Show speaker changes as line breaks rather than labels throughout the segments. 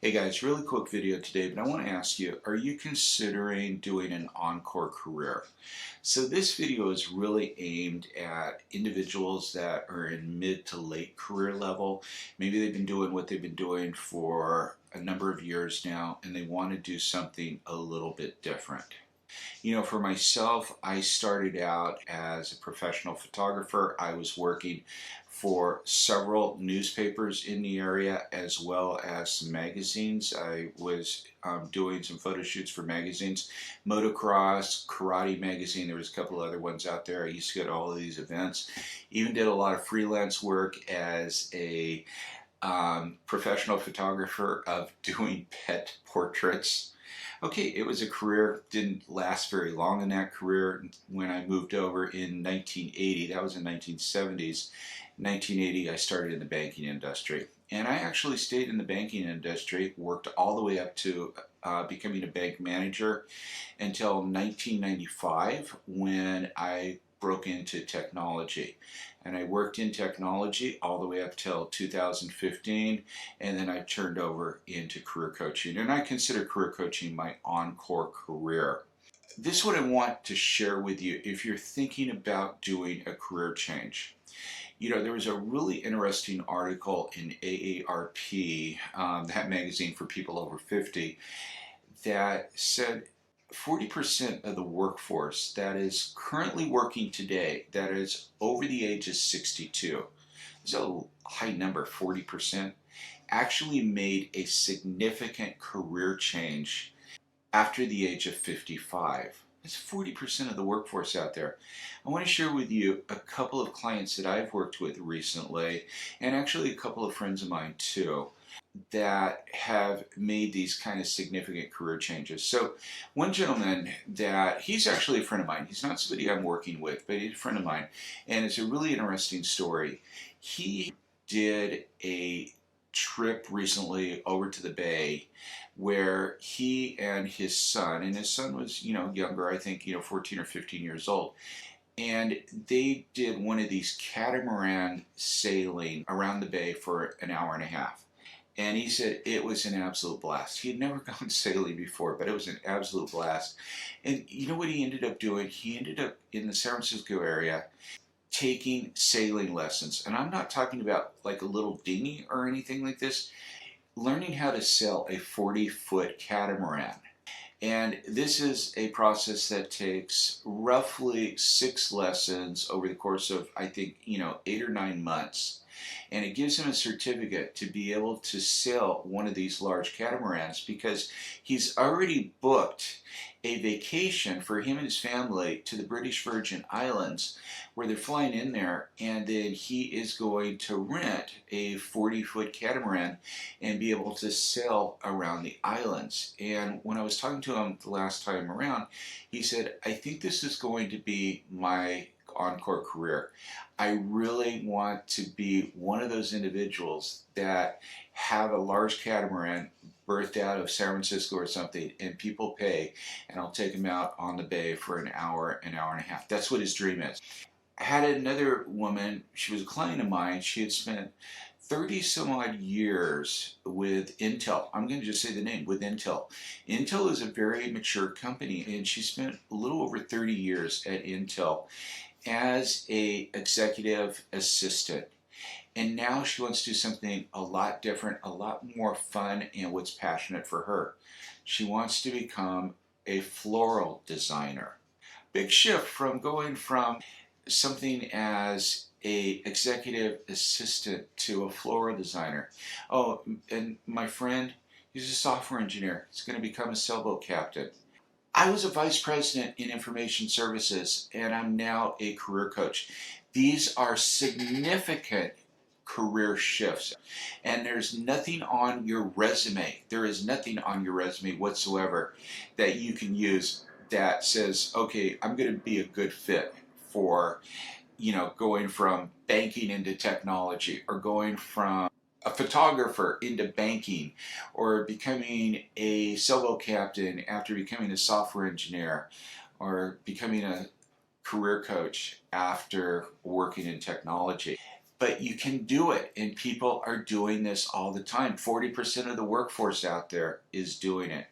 Hey guys, really quick video today, but I want to ask you, are you considering doing an Encore career? So this video is really aimed at individuals that are in mid to late career level. Maybe they've been doing what they've been doing for a number of years now, and they want to do something a little bit different. For myself, I started out as a professional photographer. I was working for several newspapers in the area as well as some magazines. I was doing some photo shoots for magazines, Motocross, Karate Magazine. There was a couple other ones out there. I used to go to all of these events. Even did a lot of freelance work as a professional photographer of doing pet portraits. Okay, it was a career, didn't last very long in that career. When I moved over in 1980, that was in 1970s, 1980 I started in the banking industry. And I actually stayed in the banking industry, worked all the way up to becoming a bank manager until 1995 when I broke into technology. And I worked in technology all the way up till 2015, and then I turned over into career coaching. And I consider career coaching my encore career. This is what I want to share with you if you're thinking about doing a career change. There was a really interesting article in AARP, that magazine for people over 50, that said 40% of the workforce that is currently working today, that is over the age of 62, it's a high number, 40%, actually made a significant career change after the age of 55. That's 40% of the workforce out there. I want to share with you a couple of clients that I've worked with recently, and actually a couple of friends of mine too, that have made these kind of significant career changes. So one gentleman that, he's actually a friend of mine. He's not somebody I'm working with, but he's a friend of mine. And it's a really interesting story. He did a trip recently over to the Bay where he and his son, and his son was, younger, I think, 14 or 15 years old, and they did one of these catamaran sailing around the bay for an hour and a half. And he said it was an absolute blast. He had never gone sailing before, but it was an absolute blast. And you know what he ended up doing? He ended up in the San Francisco area taking sailing lessons. And I'm not talking about like a little dinghy or anything like this. Learning how to sail a 40-foot catamaran. And this is a process that takes roughly 6 lessons over the course of, I think, 8 or 9 months. And it gives him a certificate to be able to sail one of these large catamarans because he's already booked a vacation for him and his family to the British Virgin Islands, where they're flying in there, and then he is going to rent a 40-foot catamaran and be able to sail around the islands. And when I was talking to him the last time around, he said, I think this is going to be my encore career. I really want to be one of those individuals that have a large catamaran berthed out of San Francisco or something, and people pay, and I'll take them out on the bay for an hour and a half. That's what his dream is. I had another woman, she was a client of mine, she had spent 30 some odd years with Intel. I'm going to just say the name, with Intel. Intel is a very mature company, and she spent a little over 30 years at Intel as a executive assistant. And now she wants to do something a lot different, a lot more fun, and what's passionate for her. She wants to become a floral designer. Big shift from going from something as a executive assistant to a floral designer. Oh, and my friend, he's a software engineer. He's going to become a sailboat captain. I was a vice president in information services, and I'm now a career coach. These are significant career shifts, and there's nothing on your resume. There is nothing on your resume whatsoever that you can use that says, okay, I'm going to be a good fit for, going from banking into technology, or going from a photographer into banking, or becoming a sailboat captain after becoming a software engineer, or becoming a career coach after working in technology. But you can do it, and people are doing this all the time. 40% of the workforce out there is doing it.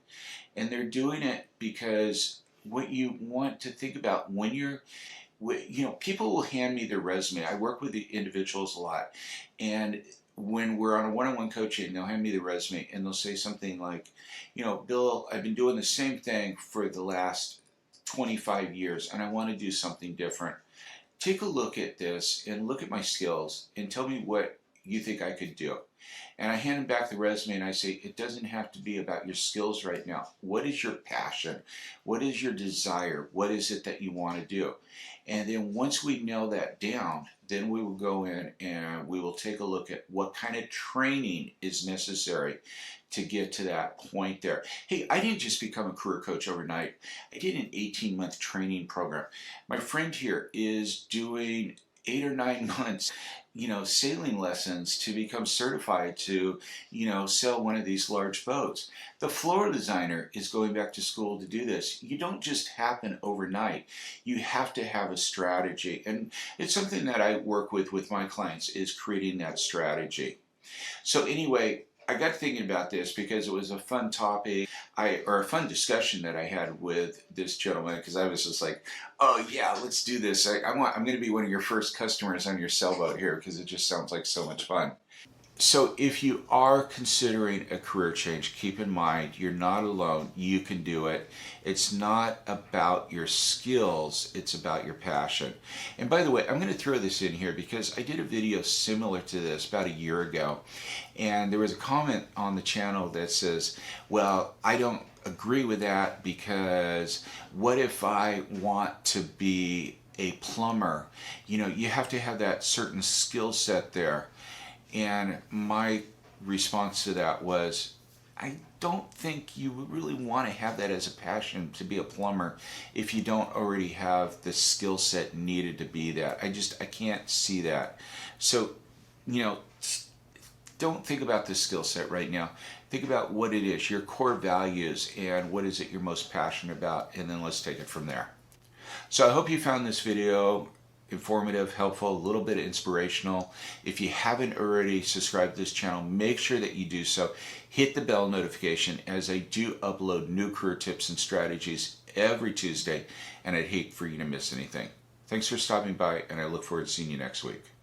And they're doing it because what you want to think about when you're, people will hand me their resume. I work with the individuals a lot, and when we're on a one-on-one coaching, they'll hand me the resume and they'll say something like, Bill, I've been doing the same thing for the last 25 years and I want to do something different. Take a look at this and look at my skills and tell me what you think I could do. And I hand them back the resume and I say, it doesn't have to be about your skills right now. What is your passion? What is your desire? What is it that you want to do? And then once we nail that down, then we will go in and we will take a look at what kind of training is necessary to get to that point there. Hey, I didn't just become a career coach overnight. I did an 18-month training program. My friend here is doing 8 or 9 months, sailing lessons to become certified to, sail one of these large boats. The floor designer is going back to school to do this. You don't just happen overnight. You have to have a strategy. And it's something that I work with my clients, is creating that strategy. So anyway, I got thinking about this because it was a fun topic, or a fun discussion that I had with this gentleman, because I was just like, oh yeah, let's do this. I'm going to be one of your first customers on your sailboat here because it just sounds like so much fun. So if you are considering a career change, keep in mind you're not alone. You can do it. It's not about your skills, it's about your passion. And by the way, I'm going to throw this in here because I did a video similar to this about a year ago, and there was a comment on the channel that says, well, I don't agree with that because what if I want to be a plumber? You have to have that certain skill set there. And my response to that was, I don't think you really want to have that as a passion to be a plumber if you don't already have the skill set needed to be that. I can't see that. So, don't think about the skill set right now. Think about what it is, your core values, and what is it you're most passionate about, and then let's take it from there. So I hope you found this video informative, helpful, a little bit inspirational. If you haven't already subscribed to this channel, make sure that you do so. Hit the bell notification, as I do upload new career tips and strategies every Tuesday, and I'd hate for you to miss anything. Thanks for stopping by, and I look forward to seeing you next week.